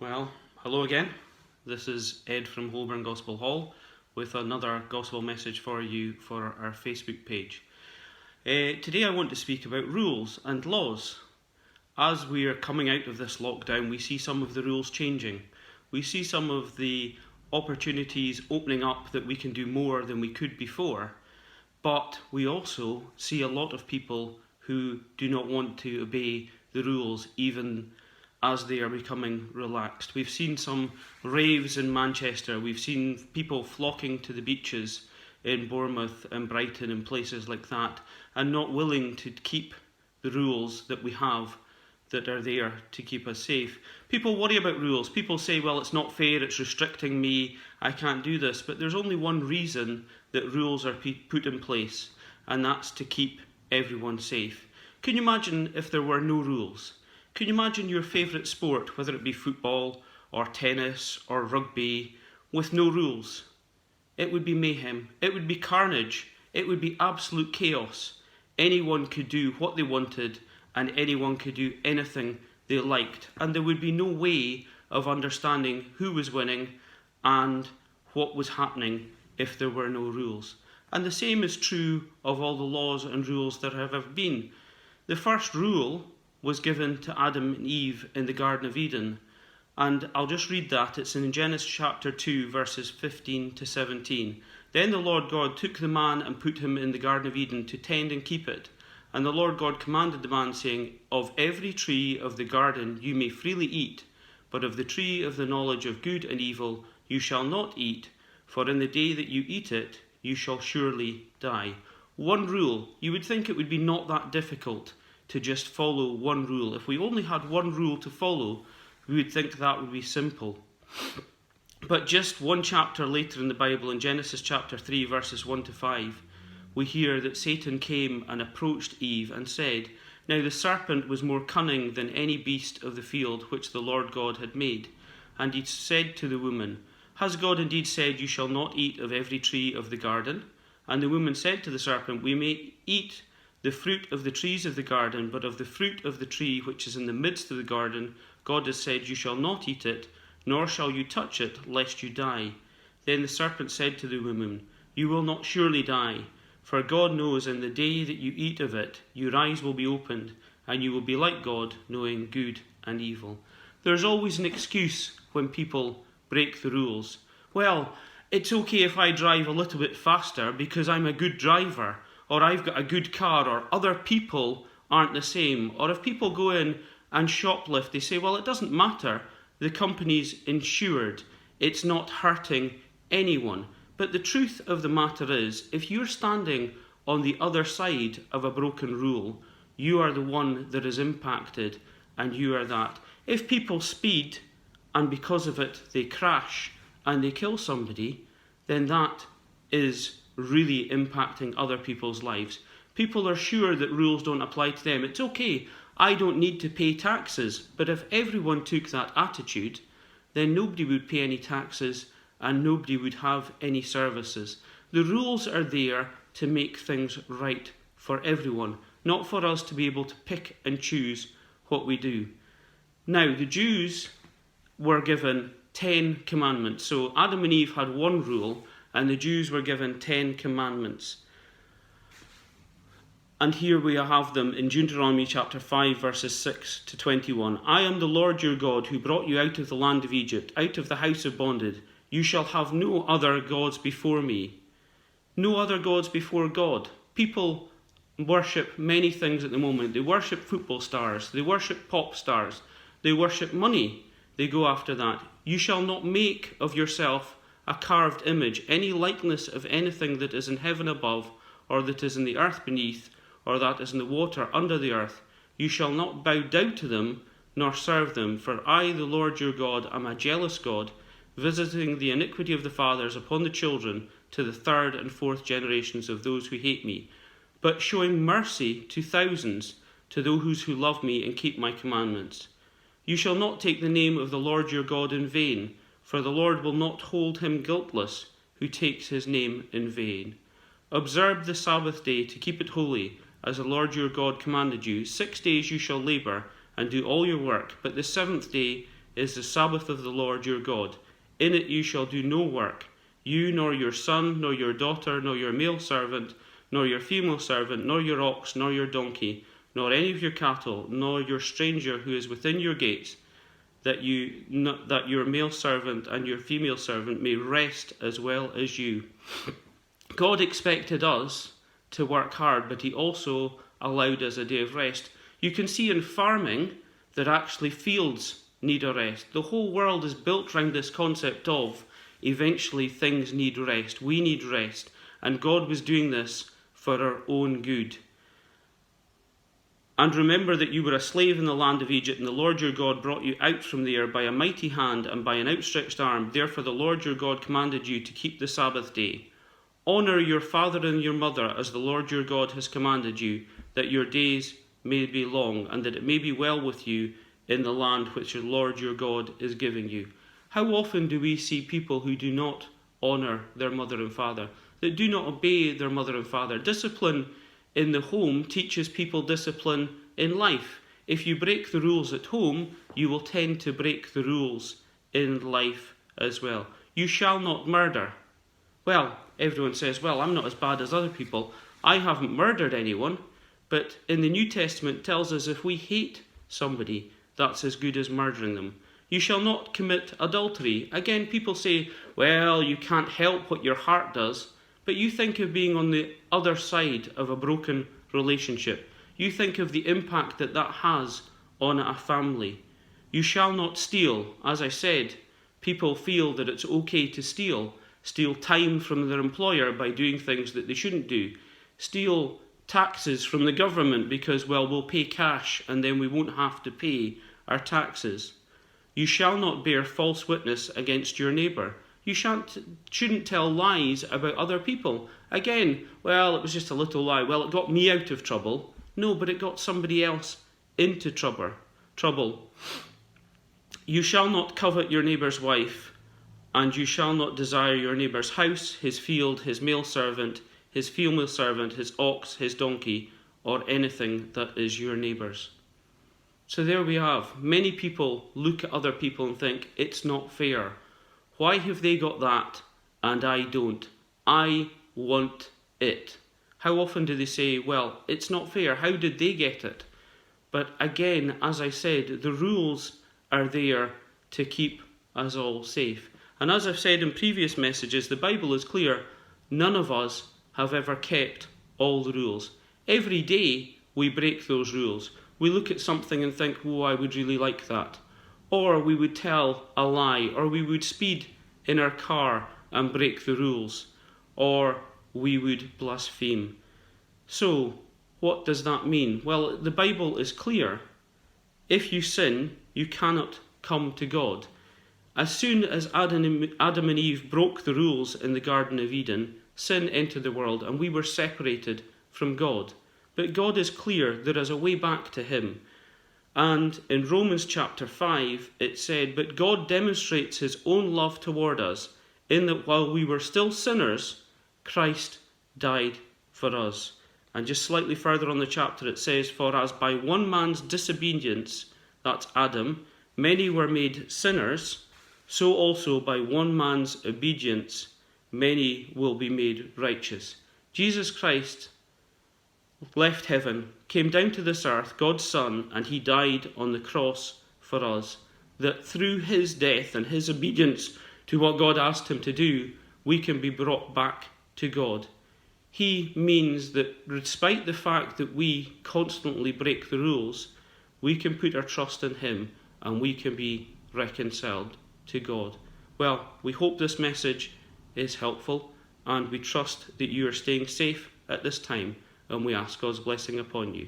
Well, hello again. This is Ed from Holborn Gospel Hall with another gospel message for you for our Facebook page. Today I want to speak about rules and laws. As we are coming out of this lockdown, we see some of the rules changing. We see some of the opportunities opening up that we can do more than we could before. But we also see a lot of people who do not want to obey the rules even as they are becoming relaxed. We've seen some raves in Manchester. We've seen people flocking to the beaches in Bournemouth and Brighton and places like that, and not willing to keep the rules that we have that are there to keep us safe. People worry about rules. People say, well, it's not fair, it's restricting me, I can't do this. But there's only one reason that rules are put in place, and that's to keep everyone safe. Can you imagine if there were no rules? Can you imagine your favourite sport, whether it be football or tennis or rugby, with no rules? It would be mayhem. It would be carnage. It would be absolute chaos. Anyone could do what they wanted and anyone could do anything they liked. And there would be no way of understanding who was winning and what was happening if there were no rules. And the same is true of all the laws and rules that have ever been. The first rule was given to Adam and Eve in the Garden of Eden. And I'll just read that. It's in Genesis chapter 2, verses 15 to 17. Then the Lord God took the man and put him in the Garden of Eden to tend and keep it. And the Lord God commanded the man, saying, Of every tree of the garden you may freely eat, but of the tree of the knowledge of good and evil you shall not eat, for in the day that you eat it you shall surely die. One rule. You would think it would be not that difficult to just follow one rule. If we only had one rule to follow, we would think that would be simple. But just one chapter later in the Bible, in Genesis chapter 3, verses 1 to 5, we hear that Satan came and approached Eve and said, Now the serpent was more cunning than any beast of the field which the Lord God had made. And he said to the woman, Has God indeed said, You shall not eat of every tree of the garden? And the woman said to the serpent, We may eat the fruit of the trees of the garden, but of the fruit of the tree which is in the midst of the garden, God has said, You shall not eat it, nor shall you touch it, lest you die. Then the serpent said to the woman, You will not surely die, for God knows in the day that you eat of it, your eyes will be opened, and you will be like God, knowing good and evil. There's always an excuse when people break the rules. Well, it's okay if I drive a little bit faster because I'm a good driver, or I've got a good car, or other people aren't the same. Or if people go in and shoplift, they say, well, it doesn't matter. The company's insured. It's not hurting anyone. But the truth of the matter is, if you're standing on the other side of a broken rule, you are the one that is impacted, and you are that. If people speed, and because of it they crash, and they kill somebody, then that is really impacting other people's lives. People are sure that rules don't apply to them. It's okay, I don't need to pay taxes. But if everyone took that attitude, then nobody would pay any taxes and nobody would have any services. The rules are there to make things right for everyone, not for us to be able to pick and choose what we do. Now, the Jews were given 10 commandments. So Adam and Eve had one rule, and the Jews were given 10 commandments. And here we have them in Deuteronomy chapter 5, verses 6 to 21. I am the Lord your God, who brought you out of the land of Egypt, out of the house of bondage. You shall have no other gods before me. No other gods before God. People worship many things at the moment. They worship football stars. They worship pop stars. They worship money. They go after that. You shall not make of yourself a carved image, any likeness of anything that is in heaven above, or that is in the earth beneath, or that is in the water under the earth. You shall not bow down to them, nor serve them. For I, the Lord your God, am a jealous God, visiting the iniquity of the fathers upon the children, to the third and fourth generations of those who hate me, but showing mercy to thousands, to those who love me and keep my commandments. You shall not take the name of the Lord your God in vain, for the Lord will not hold him guiltless who takes his name in vain. Observe the Sabbath day to keep it holy, as the Lord your God commanded you. 6 days you shall labour and do all your work, but the seventh day is the Sabbath of the Lord your God. In it you shall do no work, you nor your son, nor your daughter, nor your male servant, nor your female servant, nor your ox, nor your donkey, nor any of your cattle, nor your stranger who is within your gates, that your male servant and your female servant may rest as well as you. God expected us to work hard, but he also allowed us a day of rest. You can see in farming that actually fields need a rest. The whole world is built around this concept of eventually things need rest. We need rest. And God was doing this for our own good. And remember that you were a slave in the land of Egypt, and the Lord your God brought you out from there by a mighty hand and by an outstretched arm. Therefore the Lord your God commanded you to keep the Sabbath day. Honour your father and your mother as the Lord your God has commanded you, that your days may be long, and that it may be well with you in the land which the Lord your God is giving you. How often do we see people who do not honour their mother and father, that do not obey their mother and father? Discipline in the home teaches people discipline in life. If you break the rules at home, you will tend to break the rules in life as well. You shall not murder. Well, everyone says, well, I'm not as bad as other people. I haven't murdered anyone. But in the New Testament it tells us if we hate somebody, that's as good as murdering them. You shall not commit adultery. Again, people say, well, you can't help what your heart does. But you think of being on the other side of a broken relationship. You think of the impact that that has on a family. You shall not steal. As I said, people feel that it's okay to steal time from their employer by doing things that they shouldn't do, steal taxes from the government because, well, we'll pay cash and then we won't have to pay our taxes. You shall not bear false witness against your neighbour. You shouldn't tell lies about other people. Again, well, it was just a little lie. Well, it got me out of trouble. No, but it got somebody else into trouble. You shall not covet your neighbour's wife, and you shall not desire your neighbour's house, his field, his male servant, his female servant, his ox, his donkey, or anything that is your neighbour's. So there we have. Many people look at other people and think, it's not fair. Why have they got that and I don't? I want it. How often do they say, well, it's not fair. How did they get it? But again, as I said, the rules are there to keep us all safe. And as I've said in previous messages, the Bible is clear. None of us have ever kept all the rules. Every day we break those rules. We look at something and think, oh, I would really like that. Or we would tell a lie, or we would speed in our car and break the rules, or we would blaspheme. So, what does that mean? Well, the Bible is clear. If you sin, you cannot come to God. As soon as Adam and Eve broke the rules in the Garden of Eden, sin entered the world and we were separated from God. But God is clear, there is a way back to him. And in Romans chapter 5, it said, but God demonstrates his own love toward us, in that while we were still sinners, Christ died for us. And just slightly further on the chapter, it says, for as by one man's disobedience, that's Adam, many were made sinners, so also by one man's obedience, many will be made righteous. Jesus Christ left heaven, came down to this earth, God's Son, and he died on the cross for us, that through his death and his obedience to what God asked him to do, we can be brought back to God. He means that despite the fact that we constantly break the rules, we can put our trust in him and we can be reconciled to God. Well, we hope this message is helpful and we trust that you are staying safe at this time, and we ask God's blessing upon you.